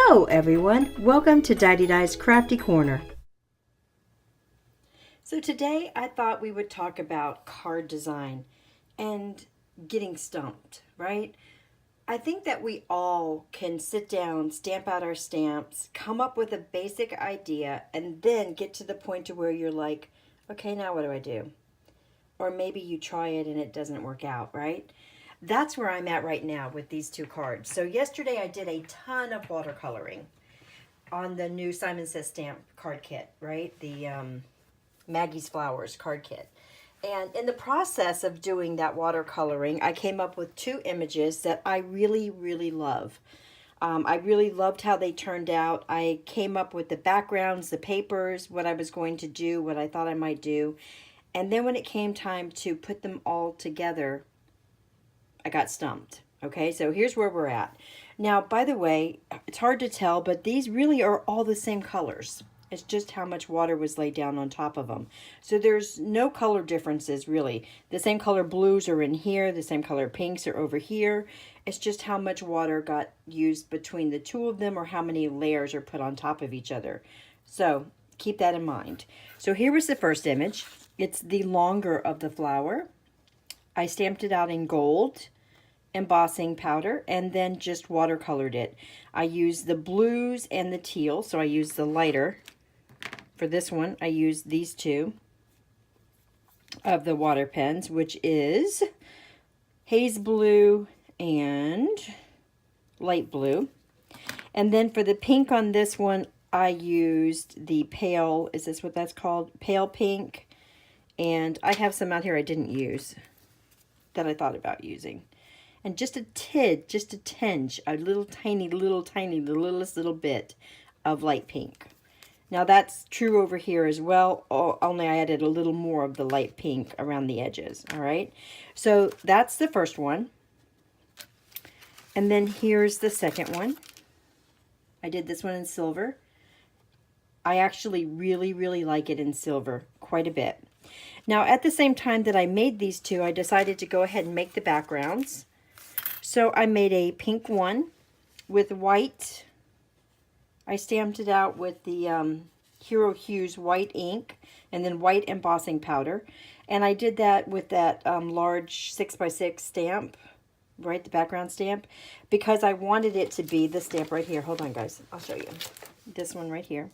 Hello everyone, welcome to Dide's Crafty Corner. So today I thought we would talk about card design and getting stumped, right? I think that we all can sit down, stamp out our stamps, come up with a basic idea, and then get to the point to where you're like, okay, now what do I do? Or maybe you try it and it doesn't work out, right? That's where I'm at right now with these two cards. So yesterday I did a ton of watercoloring on the new Simon Says Stamp card kit, right? The Maggie's Flowers card kit. And in the process of doing that watercoloring, I came up with two images that I really, really love. I really loved how they turned out. I came up with the backgrounds, the papers, what I was going to do, what I thought I might do. And then when it came time to put them all together, I got stumped. Okay, so here's where we're at. Now, by the way, it's hard to tell, but these really are all the same colors. It's just how much water was laid down on top of them. So there's no color differences, really. The same color blues are in here. The same color pinks are over here. It's just how much water got used between the two of them or how many layers are put on top of each other. So keep that in mind. So here was the first image. It's the longer of the flower. I stamped it out in gold embossing powder and then just watercolored it. I used the blues and the teal, so I used the lighter. For this one, I used these two of the water pens, which is haze blue and light blue. And then for the pink on this one, I used the pale, is this what that's called? Pale pink. And I have some out here I didn't use that I thought about using. And just a tinge, a little tiny, the littlest little bit of light pink. Now that's true over here as well, only I added a little more of the light pink around the edges, all right? So that's the first one. And then here's the second one. I did this one in silver. I actually really, really like it in silver quite a bit. Now at the same time that I made these two, I decided to go ahead and make the backgrounds. So I made a pink one with white. I stamped it out with the Hero Hues white ink and then white embossing powder. And I did that with that large 6x6 stamp, right, the background stamp, because I wanted it to be the stamp right here. Hold on, guys. I'll show you. This one right here.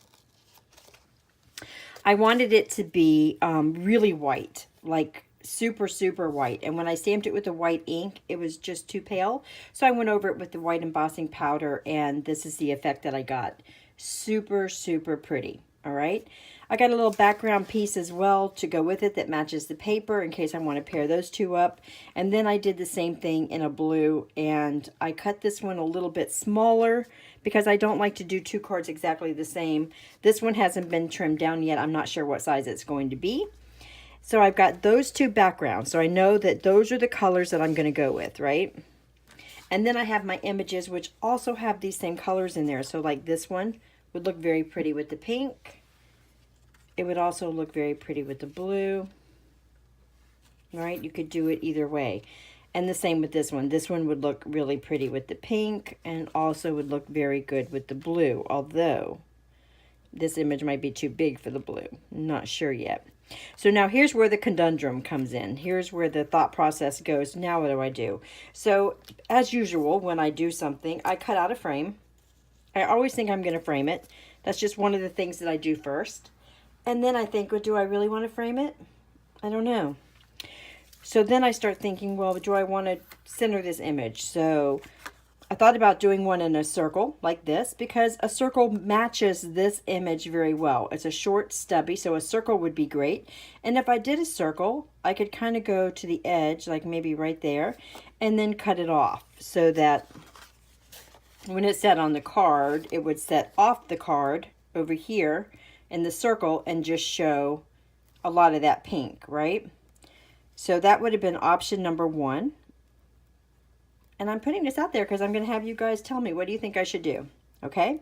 I wanted it to be really white, like super, super white. And when I stamped it with the white ink, it was just too pale. So I went over it with the white embossing powder, and this is the effect that I got. Super, super pretty. All right. I got a little background piece as well to go with it that matches the paper in case I want to pair those two up. And then I did the same thing in a blue, and I cut this one a little bit smaller because I don't like to do two cards exactly the same. This one hasn't been trimmed down yet. I'm not sure what size it's going to be. So I've got those two backgrounds. So I know that those are the colors that I'm going to go with, right? And then I have my images, which also have these same colors in there. So like this one would look very pretty with the pink. It would also look very pretty with the blue. Right? You could do it either way. And the same with this one. This one would look really pretty with the pink and also would look very good with the blue. Although this image might be too big for the blue. I'm not sure yet. So now here's where the conundrum comes in. Here's where the thought process goes. Now what do I do? So as usual, when I do something, I cut out a frame. I always think I'm going to frame it. That's just one of the things that I do first. And then I think, well, do I really want to frame it? I don't know. So then I start thinking, well, do I want to center this image? So I thought about doing one in a circle like this because a circle matches this image very well. It's a short stubby, so a circle would be great. And if I did a circle, I could kind of go to the edge, like maybe right there, and then cut it off so that when it sat on the card, it would set off the card over here in the circle and just show a lot of that pink, right? So that would have been option number one. And I'm putting this out there because I'm going to have you guys tell me, what do you think I should do? Okay.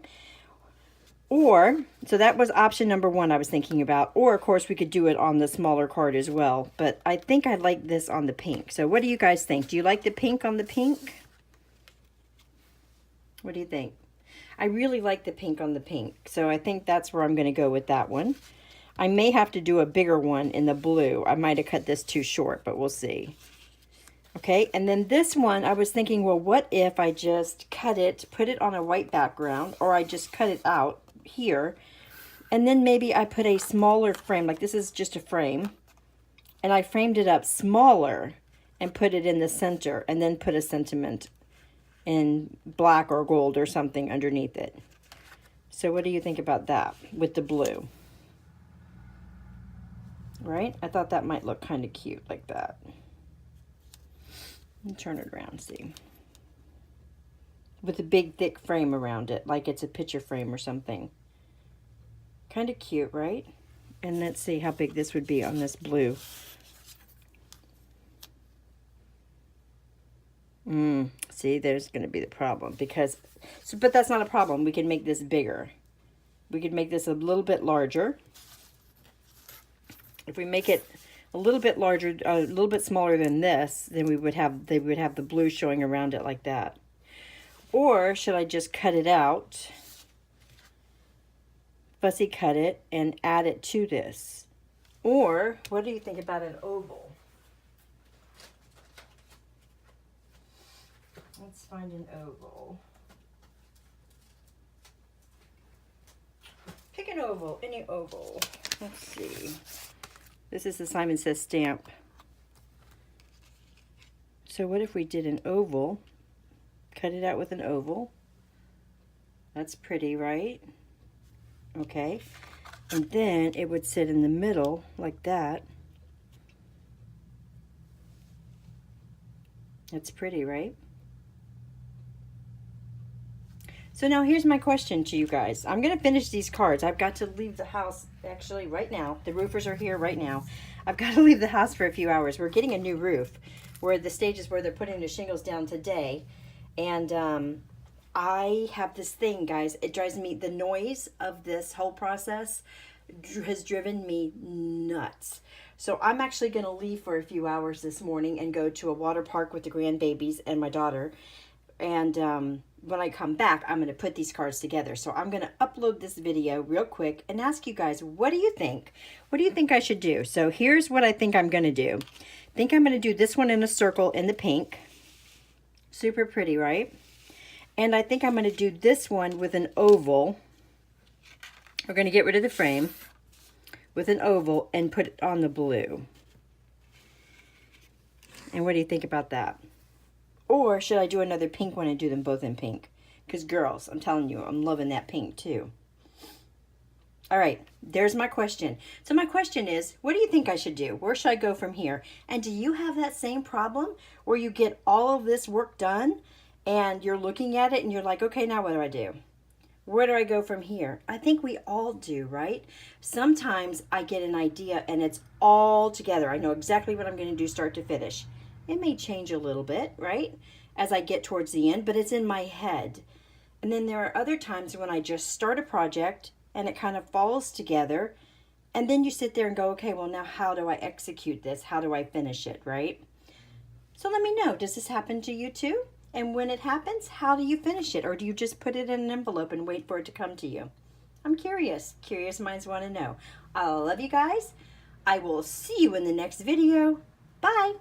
Or, so that was option number one I was thinking about. Or, of course, we could do it on the smaller card as well. But I think I like this on the pink. So what do you guys think? Do you like the pink on the pink? What do you think? I really like the pink on the pink, so I think that's where I'm going to go with that one. I may have to do a bigger one in the blue. I might have cut this too short, but we'll see. Okay, and then this one, I was thinking, well, what if I just cut it, put it on a white background, or I just cut it out here, and then maybe I put a smaller frame, like this is just a frame, and I framed it up smaller and put it in the center, and then put a sentiment in black or gold or something underneath it. So what do you think about that with the blue? Right? I thought that might look kind of cute like that. And turn it around, see. With a big thick frame around it, like it's a picture frame or something. Kind of cute, right? And let's see how big this would be on this blue. See, there's going to be the problem because, but that's not a problem. We can make this bigger. We could make this a little bit larger. If we make it a little bit larger, a little bit smaller than this, then we would have, they would have the blue showing around it like that. Or should I just cut it out, fussy cut it, and add it to this? Or what do you think about an oval? Let's find an oval. Pick an oval, any oval. Let's see. This is the Simon Says stamp. So what if we did an oval? Cut it out with an oval. That's pretty, right? Okay. And then it would sit in the middle like that. That's pretty, right? So now here's my question to you guys. I'm going to finish these cards. I've got to leave the house actually right now. The roofers are here right now. I've got to leave the house for a few hours. We're getting a new roof. We're at the stages where they're putting the shingles down today. And I have this thing, guys. It drives me, the noise of this whole process has driven me nuts. So I'm actually going to leave for a few hours this morning and go to a water park with the grandbabies and my daughter. And when I come back, I'm going to put these cards together. So I'm going to upload this video real quick and ask you guys, what do you think? What do you think I should do? So here's what I think I'm going to do. I think I'm going to do this one in a circle in the pink. Super pretty, right? And I think I'm going to do this one with an oval. We're going to get rid of the frame with an oval and put it on the blue. And what do you think about that? Or should I do another pink one and do them both in pink? Because girls, I'm telling you, I'm loving that pink too. All right, there's my question. So my question is, what do you think I should do? Where should I go from here? And do you have that same problem where you get all of this work done and you're looking at it and you're like, okay, now what do I do? Where do I go from here? I think we all do, right? Sometimes I get an idea and it's all together. I know exactly what I'm going to do start to finish. It may change a little bit, right, as I get towards the end, but it's in my head. And then there are other times when I just start a project and it kind of falls together. And then you sit there and go, okay, well, now how do I execute this? How do I finish it, right? So let me know, does this happen to you too? And when it happens, how do you finish it? Or do you just put it in an envelope and wait for it to come to you? I'm curious. Curious minds want to know. I love you guys. I will see you in the next video. Bye.